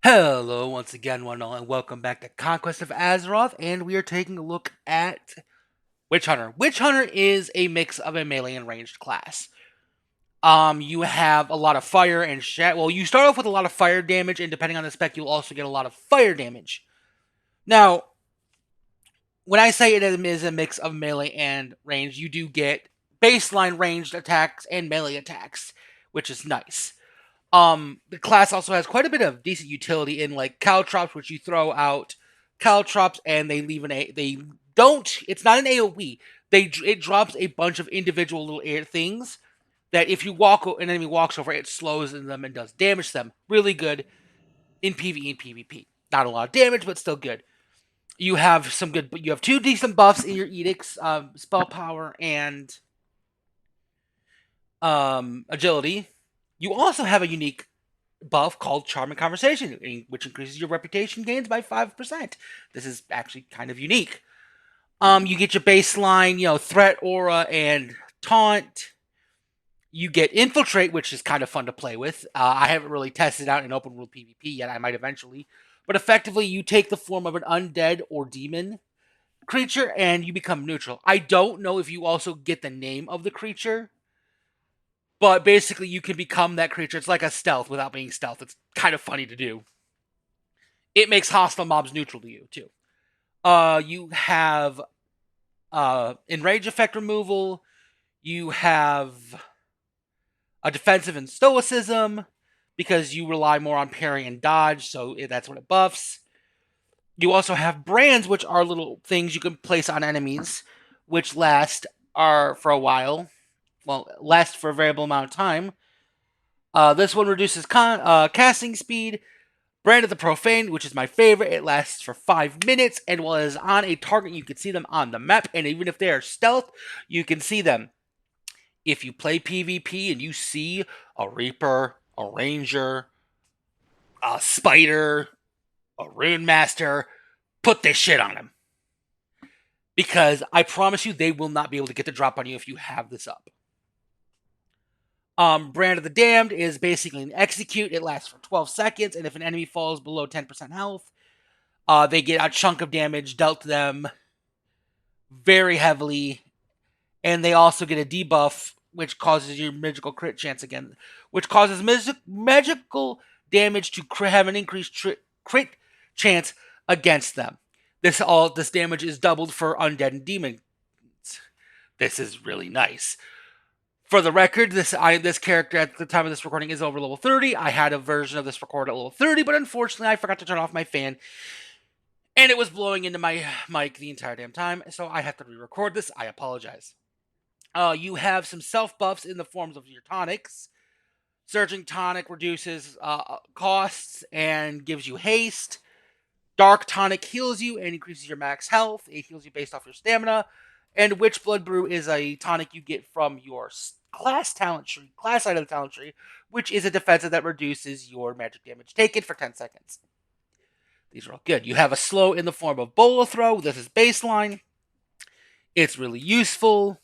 Hello, once again, one and all, and welcome back to Conquest of Azeroth, and we are taking a look at Witch Hunter. Witch Hunter is a mix of a melee and ranged class. You have a lot of fire and well, you start off with a lot of fire damage, and depending on the spec, you'll also get a lot of fire damage. Now, when I say it is a mix of melee and range, you do get baseline ranged attacks and melee attacks, which is nice. The class also has quite a bit of decent utility in like caltrops, which you throw out caltrops and they leave they don't. It's not an AOE. It drops a bunch of individual little air things that if you an enemy walks over, it slows them and does damage to them. Really good in PvE and PvP. Not a lot of damage, but still good. You have some good. You have two decent buffs in your edicts: spell power and agility. You also have a unique buff called Charming Conversation, which increases your reputation gains by 5%. This is actually kind of unique. You get your baseline, threat, aura, and taunt. You get Infiltrate, which is kind of fun to play with. I haven't really tested out in open world PvP yet. I might eventually. But effectively, you take the form of an undead or demon creature and you become neutral. I don't know if you also get the name of the creature, but basically, you can become that creature. It's like a stealth without being stealth. It's kind of funny to do. It makes hostile mobs neutral to you, too. You have enrage effect removal. You have a defensive and stoicism because you rely more on parry and dodge, so that's what it buffs. You also have brands, which are little things you can place on enemies, which last for a while. Well, last for a variable amount of time. This one reduces casting speed. Brand of the Profane, which is my favorite. It lasts for 5 minutes, and while it is on a target, you can see them on the map, and even if they are stealth, you can see them. If you play PvP and you see a Reaper, a Ranger, a Spider, a Houndmaster, put this shit on them. Because I promise you, they will not be able to get the drop on you if you have this up. Brand of the Damned is basically an execute. It lasts for 12 seconds, and if an enemy falls below 10% health, they get a chunk of damage dealt to them very heavily, and they also get a debuff, which causes your magical crit chance again, which causes magical damage to have an increased crit chance against them. This damage is doubled for undead and demons. This is really nice. For the record, this character at the time of this recording is over level 30. I had a version of this recorded at level 30, but unfortunately I forgot to turn off my fan, and it was blowing into my mic the entire damn time, so I have to re-record this. I apologize. You have some self-buffs in the forms of your tonics. Surging Tonic reduces costs and gives you haste. Dark Tonic heals you and increases your max health. It heals you based off your stamina. And Witch Blood Brew is a tonic you get from your class side of the talent tree, which is a defensive that reduces your magic damage taken for 10 seconds. These are all good. You have a slow in the form of Bola Throw. This is baseline. It's really useful.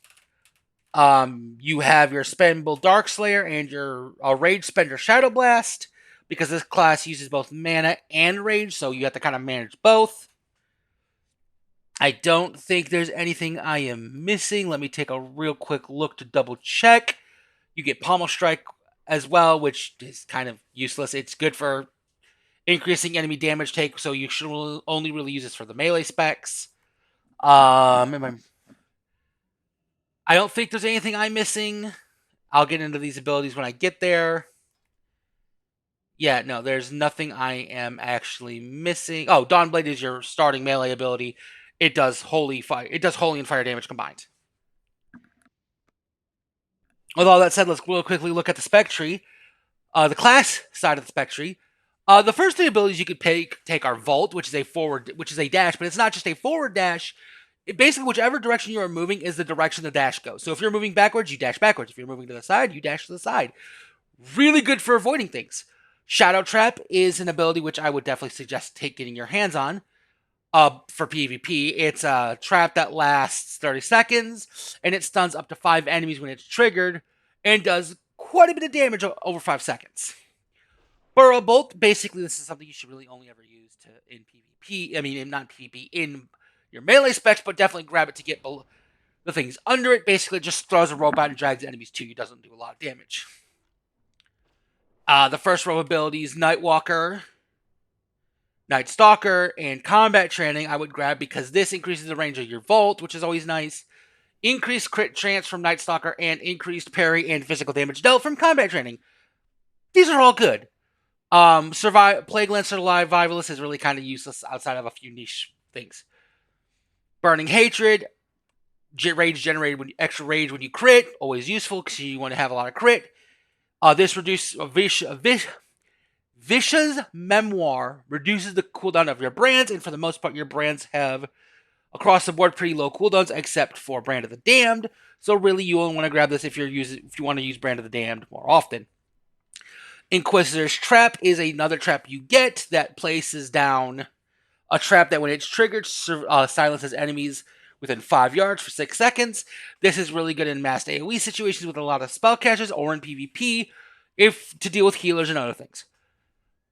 You have your spendable Darkslayer and your Rage Spender Shadow Blast, because this class uses both mana and rage, so you have to kind of manage both. I don't think there's anything I am missing. Let me take a real quick look to double check. You get Pommel Strike as well, which is kind of useless. It's good for increasing enemy damage take, so you should only really use this for the melee specs. I don't think there's anything I'm missing. I'll get into these abilities when I get there. Yeah, no, there's nothing I am actually missing. Oh, Dawnblade is your starting melee ability. It does holy and fire damage combined. With all that said, let's real quickly look at the spec tree. The class side of the spec tree. The first three abilities you could take are Vault, which is a dash, but it's not just a forward dash. Basically, whichever direction you are moving is the direction the dash goes. So if you're moving backwards, you dash backwards. If you're moving to the side, you dash to the side. Really good for avoiding things. Shadow Trap is an ability which I would definitely suggest getting your hands on. For PvP, it's a trap that lasts 30 seconds, and it stuns up to 5 enemies when it's triggered, and does quite a bit of damage over 5 seconds. Burrow Bolt, basically this is something you should really only ever use in PvP. I mean, not PvP, in your melee specs, but definitely grab it to get the things under it. Basically, just throws a robot and drags enemies to you. Doesn't do a lot of damage. The first row abilities, Nightwalker, Night Stalker, and Combat Training I would grab because this increases the range of your Volt, which is always nice. Increased crit chance from Night Stalker and increased parry and physical damage dealt from Combat Training. These are all good. Plague Lancer Survivalist is really kind of useless outside of a few niche things. Burning Hatred, rage generated extra rage when you crit, always useful because you want to have a lot of crit. This reduces Vicious Memoir reduces the cooldown of your brands, and for the most part, your brands have across the board pretty low cooldowns, except for Brand of the Damned. So really, you only want to grab this if you want to use Brand of the Damned more often. Inquisitor's Trap is another trap you get that places down a trap that when it's triggered, silences enemies within 5 yards for 6 seconds. This is really good in massed AoE situations with a lot of spellcasters or in PvP to deal with healers and other things.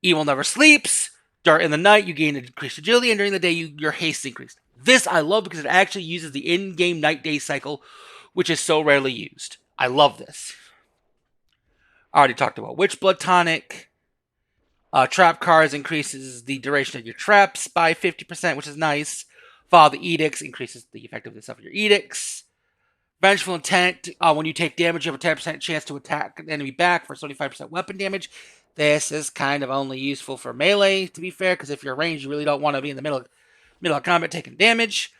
Evil Never Sleeps. In the night, you gain increased agility, and during the day, your haste increased. This I love because it actually uses the in-game night-day cycle, which is so rarely used. I love this. I already talked about Witchblood Tonic. Trap Cards increases the duration of your traps by 50%, which is nice. Follow the Edicts increases the effectiveness of your Edicts. Vengeful Intent, when you take damage, you have a 10% chance to attack an enemy back for 75% weapon damage. This is kind of only useful for melee, to be fair, because if you're ranged, you really don't want to be in the middle of combat taking damage.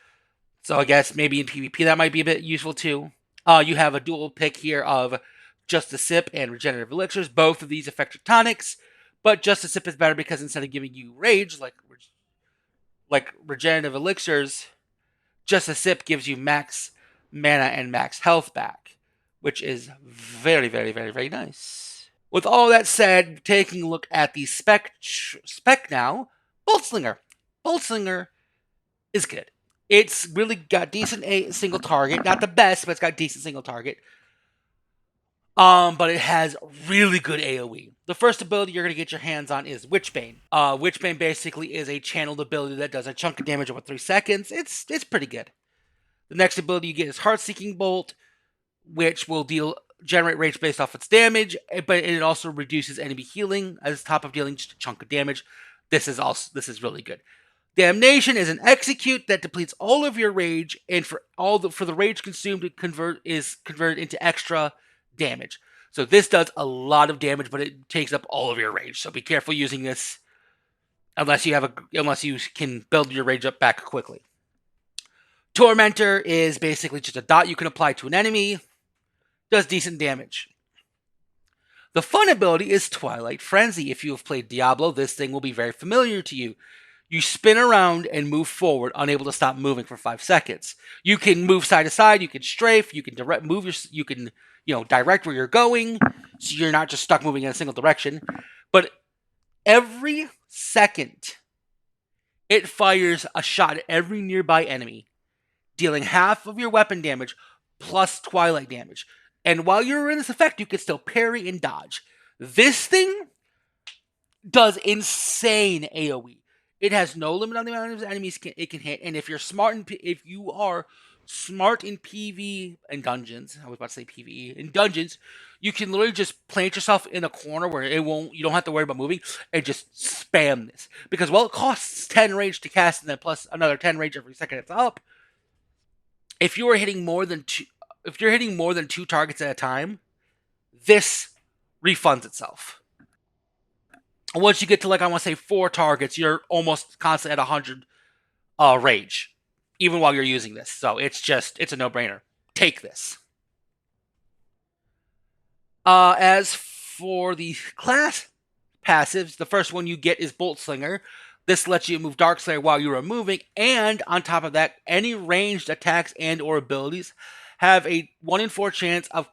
So I guess maybe in PvP that might be a bit useful too. You have a dual pick here of Just a Sip and Regenerative Elixirs. Both of these affect your tonics, but Just a Sip is better because instead of giving you rage, like Regenerative Elixirs, Just a Sip gives you max mana and max health back, which is very, very, very, very nice. With all that said, taking a look at the spec now, Boltslinger. Boltslinger is good. It's really got decent single target. Not the best, but it's got decent single target. But it has really good AoE. The first ability you're going to get your hands on is Witchbane. Witchbane basically is a channeled ability that does a chunk of damage over 3 seconds. It's pretty good. The next ability you get is Heart-Seeking Bolt, which will generate rage based off its damage, but it also reduces enemy healing as top of dealing just a chunk of damage. This is really good. Damnation is an execute that depletes all of your rage, and for the rage consumed, it is converted into extra damage. So this does a lot of damage, but it takes up all of your rage. So be careful using this unless you can build your rage up back quickly. Tormentor is basically just a dot you can apply to an enemy. Does decent damage. The fun ability is Twilight Frenzy. If you have played Diablo, this thing will be very familiar to you. You spin around and move forward, unable to stop moving for 5 seconds. You can move side to side, you can strafe, you can direct where you're going, so you're not just stuck moving in a single direction. But every second, it fires a shot at every nearby enemy, dealing half of your weapon damage plus Twilight damage. And while you're in this effect, you can still parry and dodge. This thing does insane AoE. It has no limit on the amount of enemies it can hit. And if you are smart in PvE and dungeons, I was about to say PvE, in dungeons, you can literally just plant yourself in a corner where you don't have to worry about moving and just spam this. Because it costs 10 rage to cast and then plus another 10 rage every second it's up. If you're hitting more than 2 targets at a time, this refunds itself. Once you get to, I want to say 4 targets, you're almost constantly at 100 rage, even while you're using this. So it's a no-brainer. Take this. As for the class passives, the first one you get is Boltslinger. This lets you move Darkslayer while you are moving, and on top of that, any ranged attacks and or abilities have a 1 in 4 chance of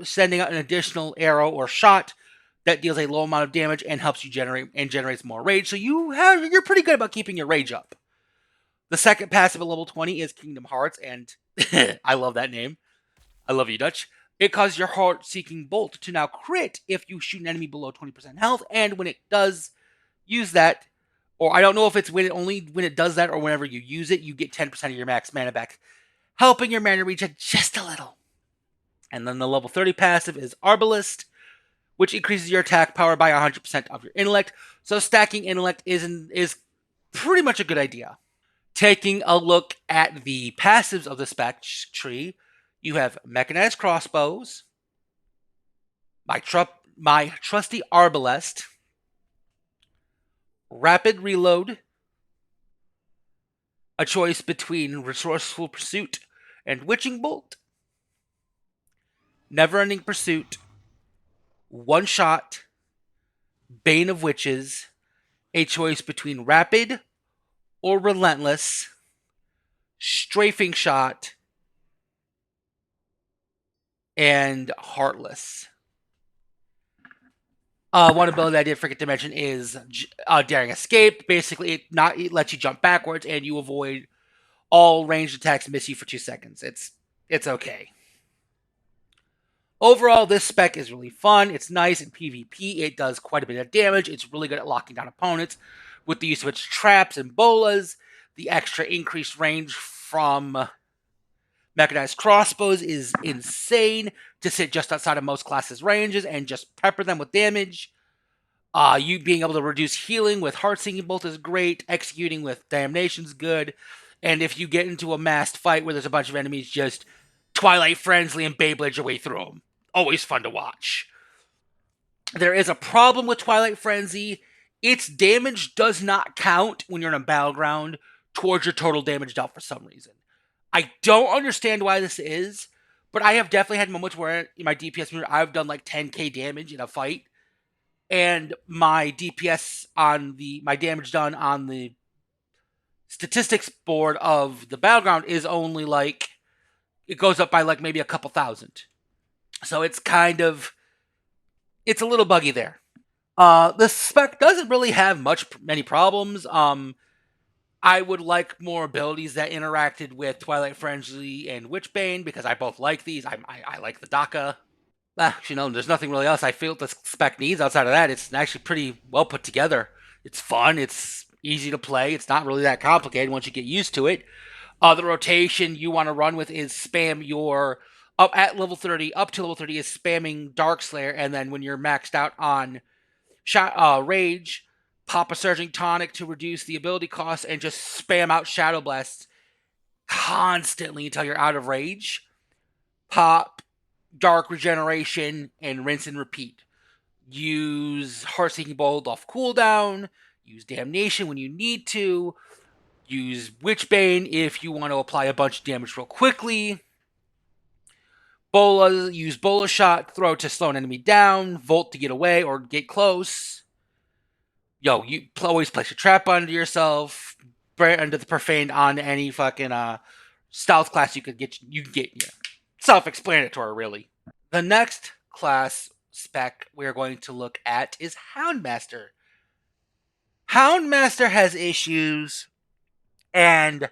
sending out an additional arrow or shot that deals a low amount of damage and helps you generates more rage. So you're pretty good about keeping your rage up. The second passive at level 20 is Kingdom Hearts, and I love that name. I love you, Dutch. It causes your heart-seeking bolt to now crit if you shoot an enemy below 20% health, and when it does use that, or I don't know if it's when it does that or whenever you use it, you get 10% of your max mana back, helping your mana regen just a little. And then the level 30 passive is Arbalist, which increases your attack power by 100% of your intellect. So stacking intellect is pretty much a good idea. Taking a look at the passives of the spec tree, you have Mechanized Crossbows, my trusty Arbalest, Rapid Reload, a choice between Resourceful Pursuit and Witching Bolt, Never-Ending Pursuit, One Shot, Bane of Witches, a choice between Rapid or Relentless, Strafing Shot, and Heartless. One ability I did forget to mention is Daring Escape. Basically, it lets you jump backwards and you avoid all ranged attacks miss you for 2 seconds. It's okay. Overall, this spec is really fun. It's nice in PvP. It does quite a bit of damage. It's really good at locking down opponents with the use of its traps and bolas. The extra increased range from Mechanized Crossbows is insane to sit just outside of most classes' ranges and just pepper them with damage. You being able to reduce healing with Heart-Sinking Bolt is great. Executing with Damnation's good. And if you get into a massed fight where there's a bunch of enemies, just Twilight Frenzy and Beyblade your way through them. Always fun to watch. There is a problem with Twilight Frenzy. Its damage does not count when you're in a battleground towards your total damage dealt for some reason. I don't understand why this is, but I have definitely had moments where in my DPS meter I've done like 10k damage in a fight, and my DPS on my damage done on the statistics board of the battleground is only like, it goes up by like maybe a couple thousand. So it's a little buggy there. The spec doesn't really have many problems. I would like more abilities that interacted with Twilight Frenzy and Witchbane, because I both like these. I like the Daka. Actually, no, there's nothing really else I feel the spec needs outside of that. It's actually pretty well put together. It's fun. It's easy to play. It's not really that complicated once you get used to it. The rotation you want to run with is spam your up to level 30 is spamming Darkslayer, and then when you're maxed out on Rage, pop a Surging Tonic to reduce the ability cost, and just spam out Shadow Blast constantly until you're out of Rage. Pop Dark Regeneration and rinse and repeat. Use Heart-Seeking Bolt off cooldown. Use Damnation when you need to. Use Witchbane if you want to apply a bunch of damage real quickly. Use Bola Shot, throw to slow an enemy down, Volt to get away or get close. You always place a trap under yourself, under the Profaned on any fucking stealth class you can get. Self-explanatory, really. The next class spec we're going to look at is Houndmaster. Houndmaster has issues, and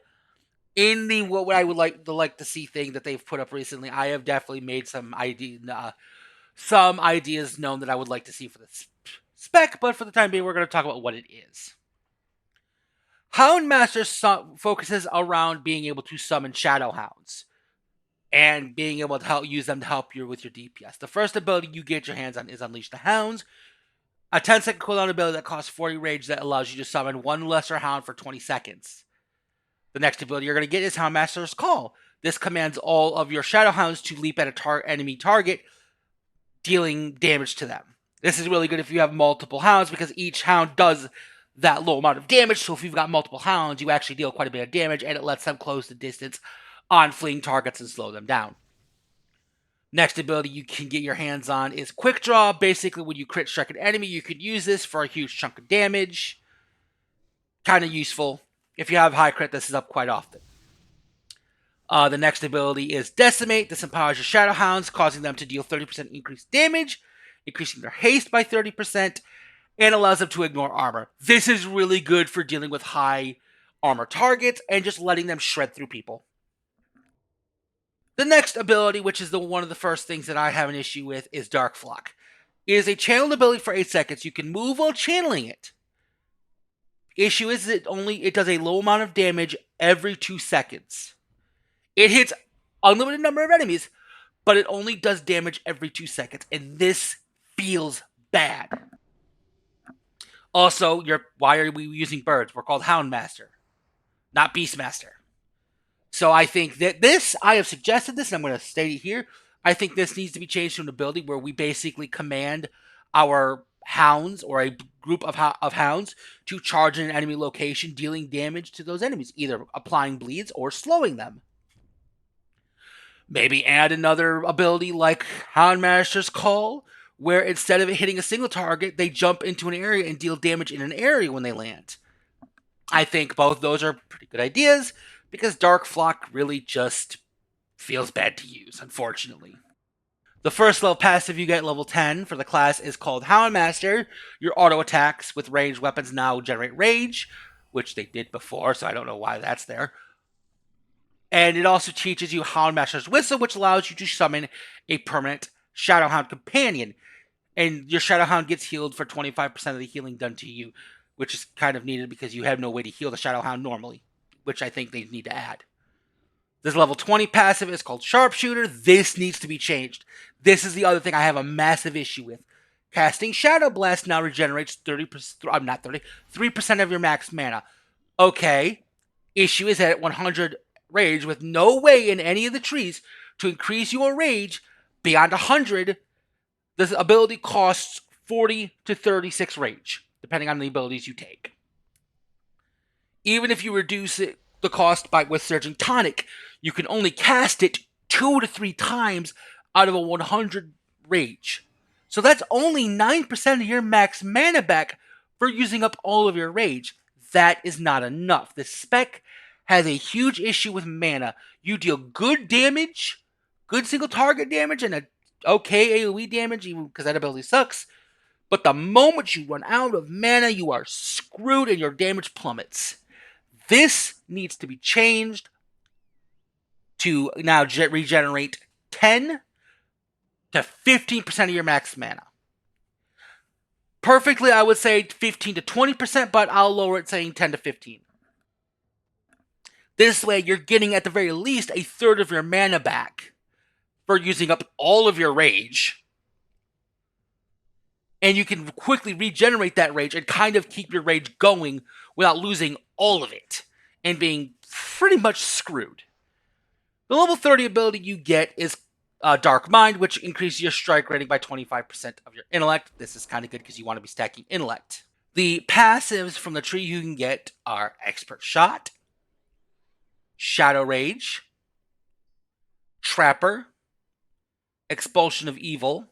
in the what I would like to see thing that they've put up recently, I have definitely made some ideas known that I would like to see for this spec, but for the time being, we're going to talk about what it is. Houndmaster focuses around being able to summon Shadow Hounds and being able to use them to help you with your DPS. The first ability you get your hands on is Unleash the Hounds, a 10-second cooldown ability that costs 40 rage that allows you to summon one lesser hound for 20 seconds. The next ability you're going to get is Houndmaster's Call. This commands all of your Shadow Hounds to leap at an enemy target, dealing damage to them. This is really good if you have multiple hounds, because each hound does that low amount of damage. So if you've got multiple hounds, you actually deal quite a bit of damage, and it lets them close the distance on fleeing targets and slow them down. Next ability you can get your hands on is Quick Draw. Basically, when you crit strike an enemy, you can use this for a huge chunk of damage. Kind of useful. If you have high crit, this is up quite often. The next ability is Decimate. This empowers your Shadow Hounds, causing them to deal 30% increased damage, increasing their haste by 30%, and allows them to ignore armor. This is really good for dealing with high armor targets and just letting them shred through people. The next ability, which is one of the first things that I have an issue with, is Dark Flock. It is a channeled ability for 8 seconds. You can move while channeling it. Issue is that it does a low amount of damage every 2 seconds. It hits unlimited number of enemies, but it only does damage every 2 seconds, and this feels bad. Also, why are we using birds? We're called Houndmaster, not Beastmaster. So I think that I have suggested this, and I'm going to state it here. I think this needs to be changed to an ability where we basically command our hounds or a group of hounds to charge in an enemy location, dealing damage to those enemies, either applying bleeds or slowing them. Maybe add another ability like Houndmaster's Call, where instead of hitting a single target, they jump into an area and deal damage in an area when they land. I think both those are pretty good ideas, because Dark Flock really just feels bad to use, unfortunately. The first level passive you get level 10 for the class is called Houndmaster. Your auto attacks with ranged weapons now generate rage, which they did before, so I don't know why that's there. And it also teaches you Houndmaster's Whistle, which allows you to summon a permanent Shadowhound companion. And your Shadowhound gets healed for 25% of the healing done to you, which is kind of needed because you have no way to heal the Shadowhound normally, which I think they need to add. This level 20 passive is called Sharpshooter. This needs to be changed. This is the other thing I have a massive issue with. Casting Shadow Blast now regenerates 3% of your max mana. Okay. Issue is that at 100 rage, with no way in any of the trees to increase your rage beyond 100, this ability costs 40 to 36 rage, depending on the abilities you take. Even if you reduce the cost with Surging Tonic, you can only cast it 2 to 3 times out of a 100 rage. So that's only 9% of your max mana back for using up all of your rage. That is not enough. This spec has a huge issue with mana. You deal good damage, good single target damage, and a okay AoE damage, even because that ability sucks. But the moment you run out of mana, you are screwed and your damage plummets. This needs to be changed to now regenerate 10 to 15% of your max mana. Perfectly, I would say 15 to 20%, but I'll lower it saying 10 to 15. This way, you're getting at the very least a third of your mana back for using up all of your rage. And you can quickly regenerate that rage and kind of keep your rage going without losing all of it and being pretty much screwed. The level 30 ability you get is Dark Mind, which increases your strike rating by 25% of your intellect. This is kind of good because you want to be stacking intellect. The passives from the tree you can get are Expert Shot, Shadow Rage, Trapper, Expulsion of Evil,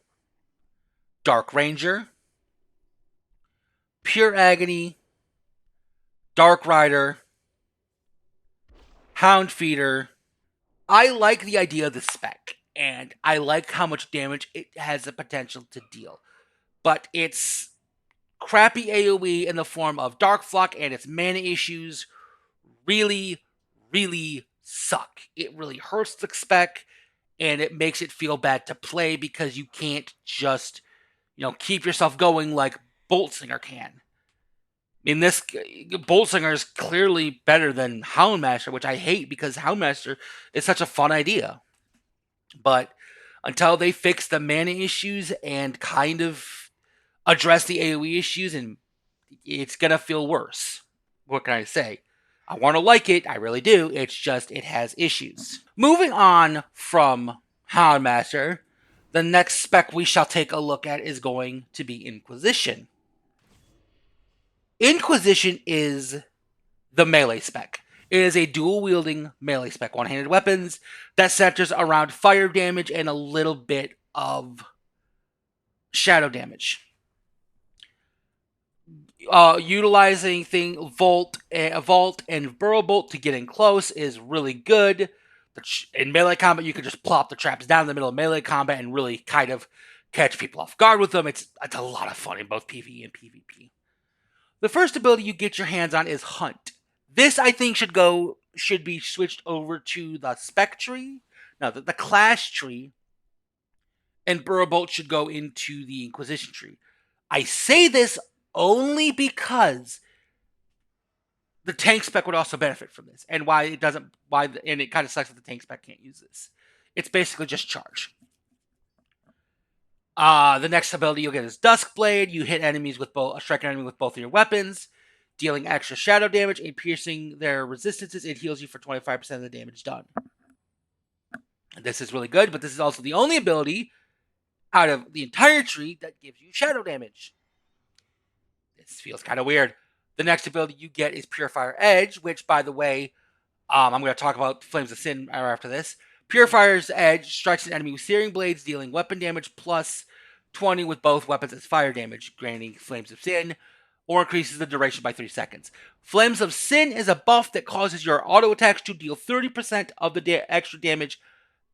Dark Ranger, Pure Agony, Dark Rider, Hound Feeder. I like the idea of the spec, and I like how much damage it has the potential to deal. But its crappy AoE in the form of Dark Flock and its mana issues really, really suck. It really hurts the spec, and it makes it feel bad to play because you can't just, keep yourself going like Boltslinger can. In this, Boltslinger is clearly better than Houndmaster, which I hate because Houndmaster is such a fun idea. But until they fix the mana issues and kind of address the AoE issues, and it's going to feel worse. What can I say? I want to like it. I really do. It's just, it has issues. Moving on from Houndmaster, the next spec we shall take a look at is going to be Inquisition. Inquisition is the melee spec. It is a dual-wielding melee spec, one-handed weapons that centers around fire damage and a little bit of shadow damage. Utilizing Vault and Burrow Bolt to get in close is really good. In melee combat, you can just plop the traps down in the middle of melee combat and really kind of catch people off guard with them. It's a lot of fun in both PvE and PvP. The first ability you get your hands on is Hunt. This, I think, should be switched over to the spec tree Now, the class tree and Burrow Bolt should go into the Inquisition tree. I say this only because the tank spec would also benefit from this, and why it doesn't. And it kind of sucks that the tank spec can't use this. It's basically just charge. The next ability you'll get is Duskblade. You hit enemies with strike an enemy with both of your weapons, dealing extra shadow damage and piercing their resistances. It heals you for 25% of the damage done. This is really good, but this is also the only ability out of the entire tree that gives you shadow damage. This feels kind of weird. The next ability you get is Purifier Edge, which, by the way, I'm going to talk about Flames of Sin after this. Purifier's Edge strikes an enemy with Searing Blades, dealing weapon damage plus 20 with both weapons as fire damage, granting Flames of Sin, or increases the duration by 3 seconds. Flames of Sin is a buff that causes your auto attacks to deal 30% of the extra damage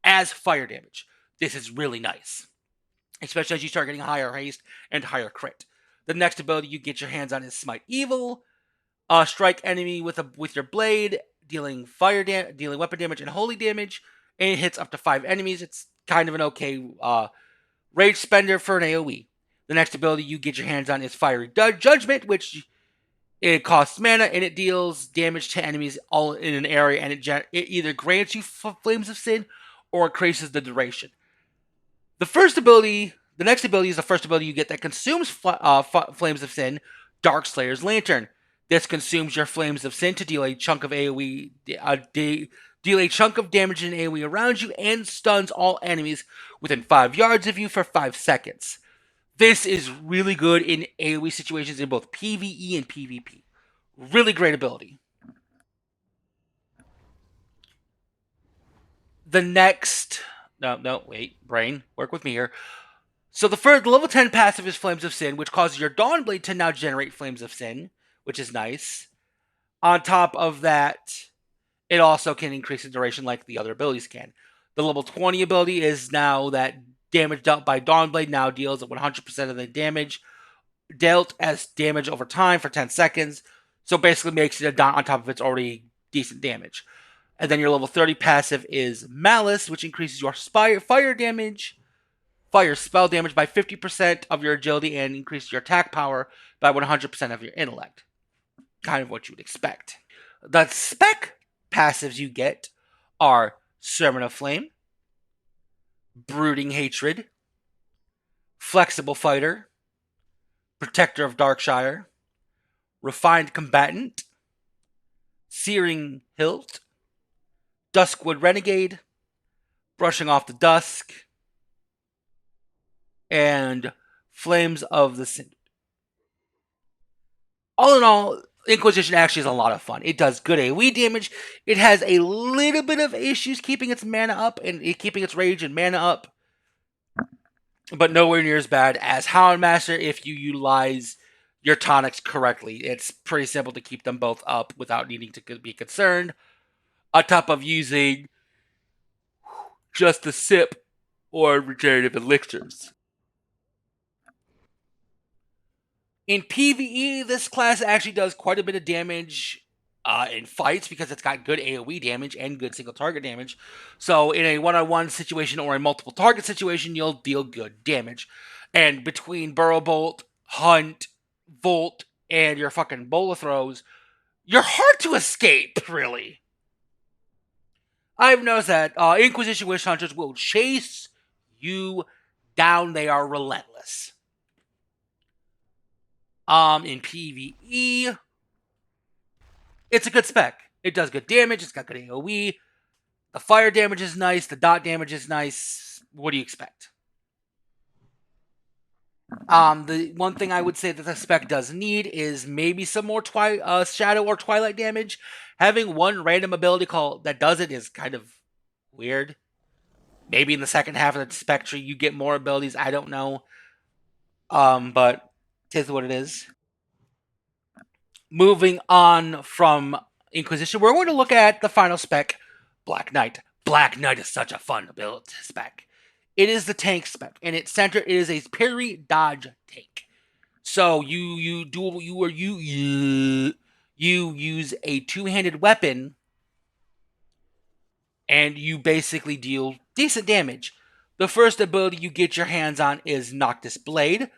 as fire damage. This is really nice, especially as you start getting higher haste and higher crit. The next ability you get your hands on is Smite Evil. Strike enemy with your blade, dealing weapon damage and holy damage, and it hits up to 5 enemies. It's kind of an okay rage spender for an AoE. The next ability you get your hands on is Fiery Judgment, which it costs mana and it deals damage to enemies all in an area, and it either grants you Flames of Sin or increases the duration. The next ability is the first ability you get that consumes Flames of Sin, Darkslayer's Lantern. This consumes your Flames of Sin to deal a chunk of AoE, deal a chunk of damage in AoE around you, and stuns all enemies within 5 yards of you for 5 seconds. This is really good in AoE situations in both PvE and PvP. Really great ability. The next... No, wait, brain, work with me here. So the level 10 passive is Flames of Sin, which causes your Dawnblade to now generate Flames of Sin, which is nice. On top of that, it also can increase the duration like the other abilities can. The level 20 ability is now that damage dealt by Dawnblade now deals at 100% of the damage dealt as damage over time for 10 seconds. So basically makes it on top of its already decent damage. And then your level 30 passive is Malice, which increases your fire spell damage by 50% of your agility and increases your attack power by 100% of your intellect. Kind of what you would expect. The spec passives you get are Sermon of Flame, Brooding Hatred, Flexible Fighter, Protector of Darkshire, Refined Combatant, Searing Hilt, Duskwood Renegade, Brushing Off the Dusk, and Flames of the Cinder. All in all, Inquisition actually is a lot of fun. It does good AoE damage. It has a little bit of issues keeping its mana up and keeping its rage and mana up, but nowhere near as bad as Houndmaster if you utilize your tonics correctly. It's pretty simple to keep them both up without needing to be concerned, on top of using just the sip or regenerative elixirs. In PvE, this class actually does quite a bit of damage in fights because it's got good AoE damage and good single target damage. So in a one-on-one situation or a multiple target situation, you'll deal good damage. And between Burrow Bolt, Hunt, Volt, and your fucking Bola throws, you're hard to escape, really. I've noticed that Inquisition Witch Hunters will chase you down. They are relentless. In PvE, it's a good spec. It does good damage. It's got good AoE. The fire damage is nice. The dot damage is nice. What do you expect? The one thing I would say that the spec does need is maybe some more Shadow or Twilight damage. Having one random ability that does it is kind of weird. Maybe in the second half of the spec tree you get more abilities. I don't know. But it is what it is. Moving on from Inquisition, we're going to look at the final spec, Black Knight. Black Knight is such a fun ability spec. It is the tank spec, and its center is a parry dodge tank. So you use a two-handed weapon and you basically deal decent damage. The first ability you get your hands on is Noctis Blade,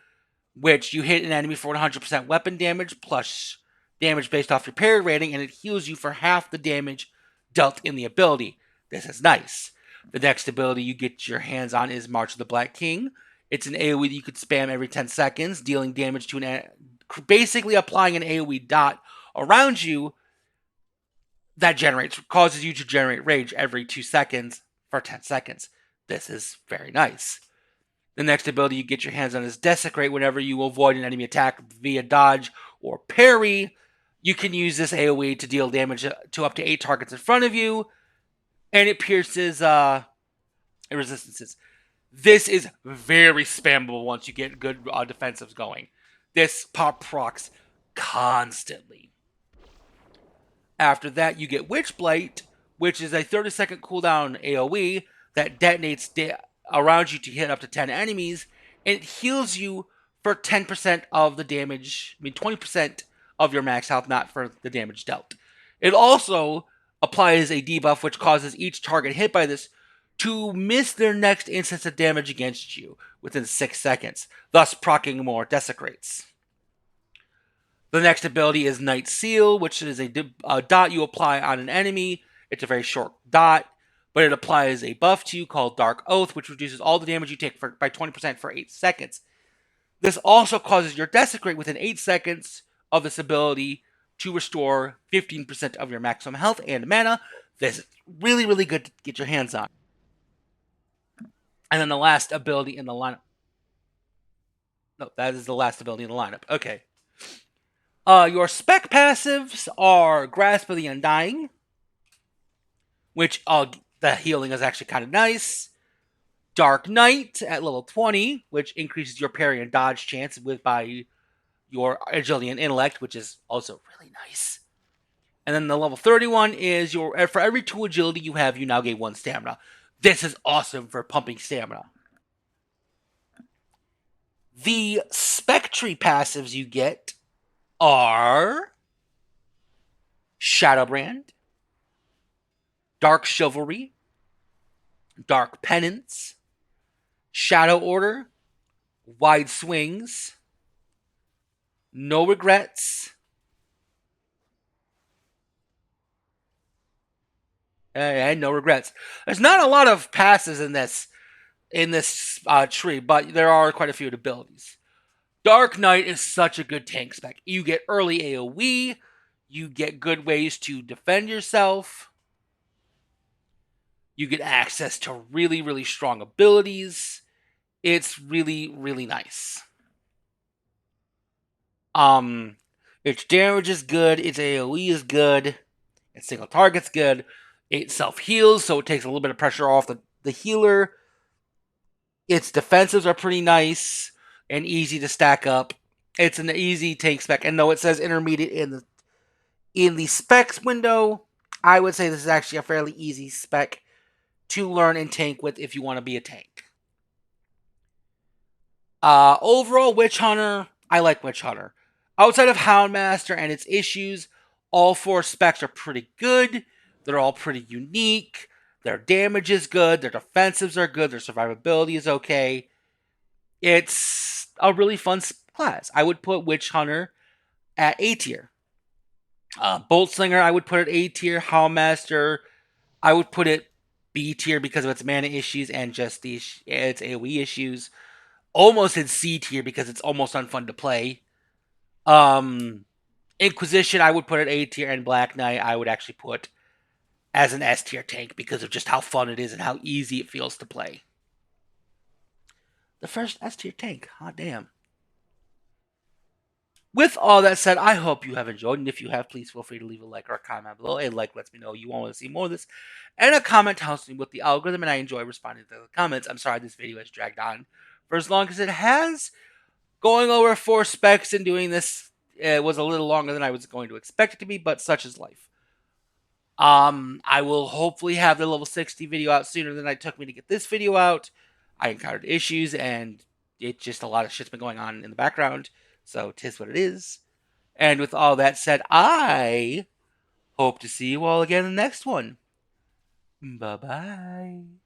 which you hit an enemy for 100% weapon damage plus damage based off your parry rating, and it heals you for half the damage dealt in the ability. This is nice. The next ability you get your hands on is March of the Black King. It's an AoE that you could spam every 10 seconds, dealing damage to basically applying an AoE dot around you that causes you to generate rage every 2 seconds for 10 seconds. This is very nice. The next ability you get your hands on is Desecrate. Whenever you avoid an enemy attack via dodge or parry, you can use this AoE to deal damage to up to 8 targets in front of you, and it pierces resistances. This is very spammable once you get good defensives going. This pop procs constantly. After that, you get Witchblight, which is a 30-second cooldown AoE that detonates around you to hit up to 10 enemies, and it heals you for 10% of the damage, 20% of your max health, not for the damage dealt. It also applies a debuff which causes each target hit by this to miss their next instance of damage against you within 6 seconds, thus proccing more Desecrates. The next ability is Night Seal, which is a dot you apply on an enemy. It's a very short dot, but it applies a buff to you called Dark Oath, which reduces all the damage you take by 20% for 8 seconds. This also causes your Desecrate within 8 seconds of this ability to restore 15% of your maximum health and mana. This is really, really good to get your hands on. And then the last ability in the lineup. No, that is the last ability in the lineup. Okay. Your spec passives are Grasp of the Undying, which the healing is actually kind of nice. Dark Knight at level 20, which increases your parry and dodge chance by your agility and intellect, which is also really nice. And then the level 31 is for every 2 agility you have, you now gain 1 stamina. This is awesome for pumping stamina. The Spectre passives you get are Shadowbrand, Dark Chivalry, Dark Penance, Shadow Order, Wide Swings, No Regrets, and No Regrets. There's not a lot of passes in this tree, but there are quite a few abilities. Dark Knight is such a good tank spec. You get early AoE, you get good ways to defend yourself, you get access to really, really strong abilities. It's really, really nice. Its damage is good, its AoE is good, its single target's good, it self-heals, so it takes a little bit of pressure off the healer. Its defensives are pretty nice and easy to stack up. It's an easy tank spec, and though it says intermediate in the specs window, I would say this is actually a fairly easy spec to learn and tank with if you want to be a tank. Overall, Witch Hunter, I like Witch Hunter. Outside of Houndmaster and its issues, all 4 specs are pretty good. They're all pretty unique. Their damage is good. Their defensives are good. Their survivability is okay. It's a really fun class. I would put Witch Hunter at A tier. Boltslinger, I would put it A tier. Houndmaster, I would put it B tier because of its mana issues and just its AoE issues. Almost in C tier because it's almost unfun to play. Inquisition, I would put it A tier, and Black Knight, I would actually put as an S tier tank because of just how fun it is and how easy it feels to play. The first S tier tank, hot damn. With all that said, I hope you have enjoyed, and if you have, please feel free to leave a like or a comment below. A like lets me know you want to see more of this, and a comment helps me with the algorithm, and I enjoy responding to the comments. I'm sorry this video has dragged on for as long as it has. Going over 4 specs and doing this was a little longer than I was going to expect it to be, but such is life. I will hopefully have the level 60 video out sooner than it took me to get this video out. I encountered issues, and it's just a lot of shit's been going on in the background, so 'tis what it is. And with all that said, I hope to see you all again in the next one. Bye-bye.